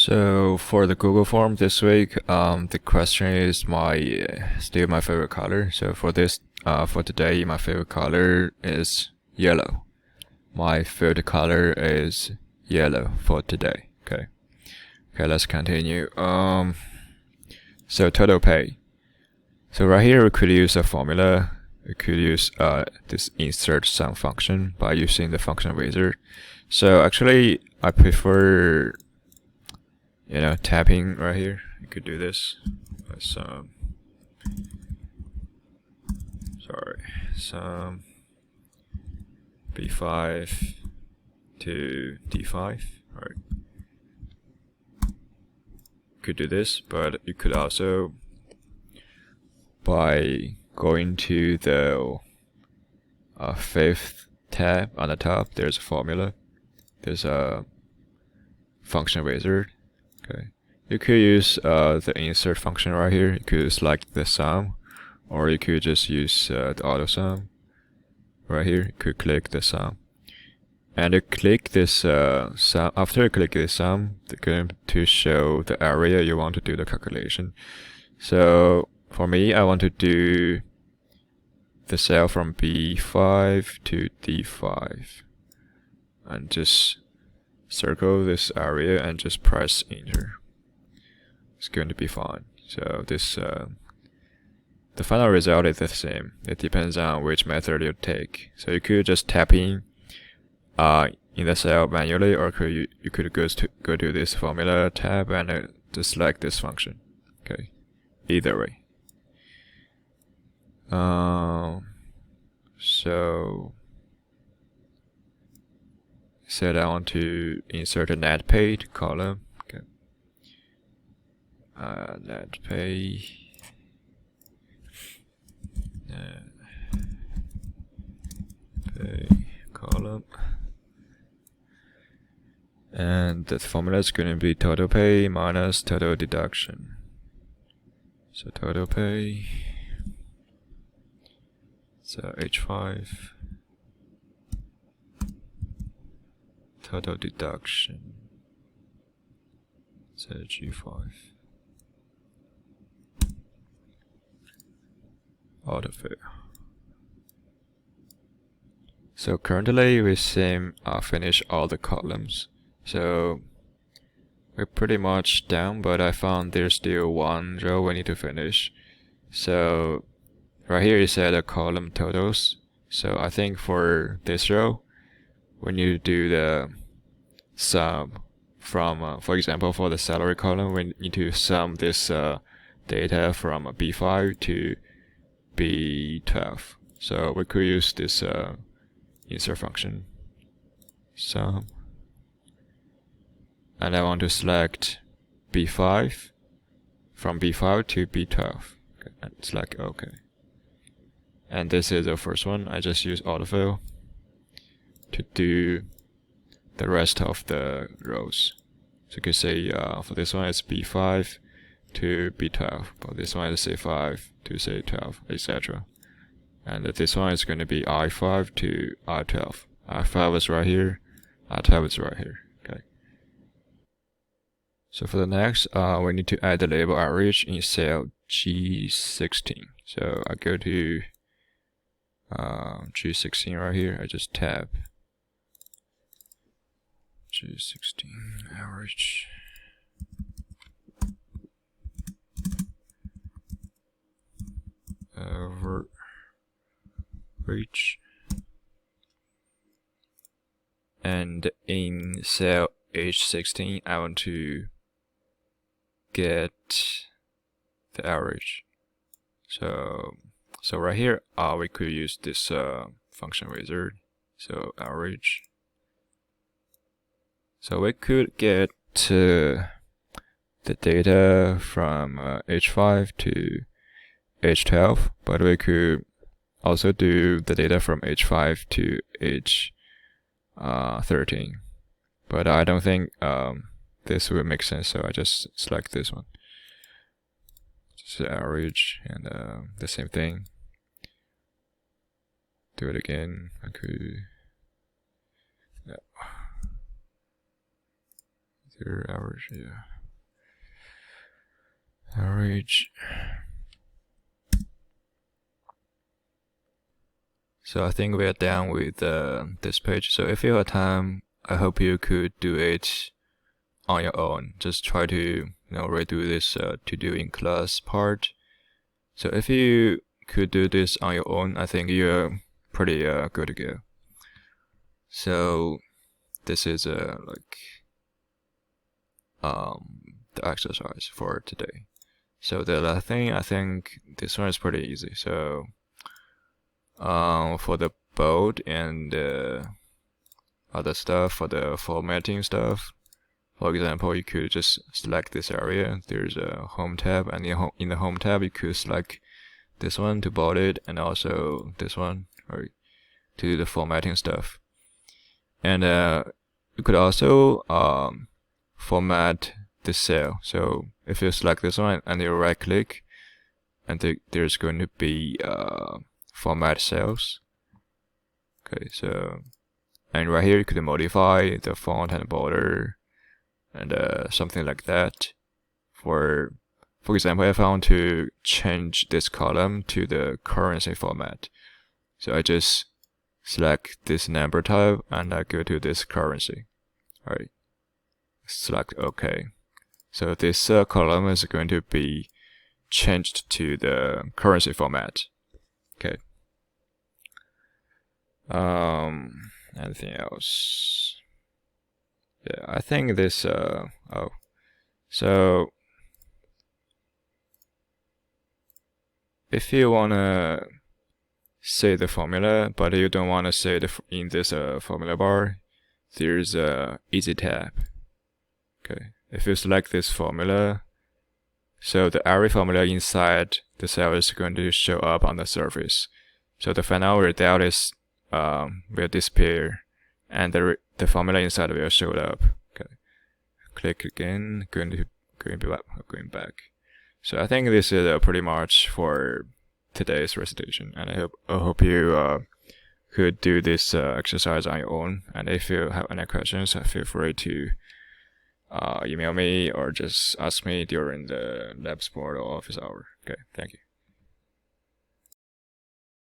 So for the Google form this week, the question is still my favorite color. So for today, my favorite color is yellow. My favorite color is yellow for today. Okay, let's continue. So total pay. So right here we could use a formula. We could use this insert sum function by using the function wizard. So actually, I prefer tapping right here. You could do this. Some B5 to D5. Alright. Could do this, but you could also by going to the fifth tab on the top. There's a formula. There's a function wizard. Okay, you could use the insert function right here. You could select the sum, or you could just use the auto sum right here. You could click the sum, and you click this sum. After you click this sum, it's going to show the area you want to do the calculation. So for me, I want to do the cell from B5 to D5, and just circle this area and just press enter. It's going to be fine. So this the final result is the same. It depends on which method you take. So you could just tap in the cell manually, or you could go to this formula tab and just select this function. Okay, either way. So said I want to insert a net paid column. Okay. Net pay. Pay column. And the formula is going to be total pay minus total deduction. So total pay. So H5. Total deduction. So G5. Autofill. So currently we finish all the columns. So we're pretty much done, but I found there's still one row we need to finish. So right here it said the column totals. So I think for this row, when you do the sum from, for example, for the salary column, we need to sum this data from B5 to B12. So we could use this insert function sum, and I want to select B5 from B5 to B12. Okay, and select OK. And this is the first one. I just use autofill to do the rest of the rows. So you could say for this one it's B5 to B12, but this one is say 5 to say 12, etc. And this one is going to be I5 to I12. I5 is right here, I12 is right here. Okay. So for the next, we need to add the label average in cell G16. So I go to G16 right here. I just tab G16 average. Average. And in cell H16, I want to get the average. So right here, we could use this function wizard. So average. So we could get the data from H5 to H12, but we could also do the data from H5 to H13. But I don't think this will make sense, so I just select this one. Just average, and the same thing. Do it again. I could Here, average, yeah. Average. So I think we are done with this page. So if you have time, I hope you could do it on your own. Just try to redo this to do in class part. So if you could do this on your own, I think you're pretty good to go. So this is the exercise for today. So the last thing, I think this one is pretty easy. So for the bold and other stuff, for the formatting stuff, for example, you could just select this area. There's a home tab, and in the home tab, you could select this one to bold it, and also this one, right, to do the formatting stuff. And you could also format the cell. So if you select this one and you right click, and there's going to be format cells. Okay, so and right here you could modify the font and border and something like that. For example, if I want to change this column to the currency format, so I just select this number type and I go to this currency. Alright, select OK. So this column is going to be changed to the currency format. Okay. Anything else? Yeah, I think this. So if you wanna say the formula, but you don't wanna say it in this formula bar, there's a easy tab. Okay, if you select this formula, so the every formula inside the cell is going to show up on the surface. So the final result is will disappear, and the formula inside will show up. Okay, click again, going back. So I think this is pretty much for today's recitation, and I hope you could do this exercise on your own. And if you have any questions, feel free to email me or just ask me during the lab support or office hour. Okay, thank you.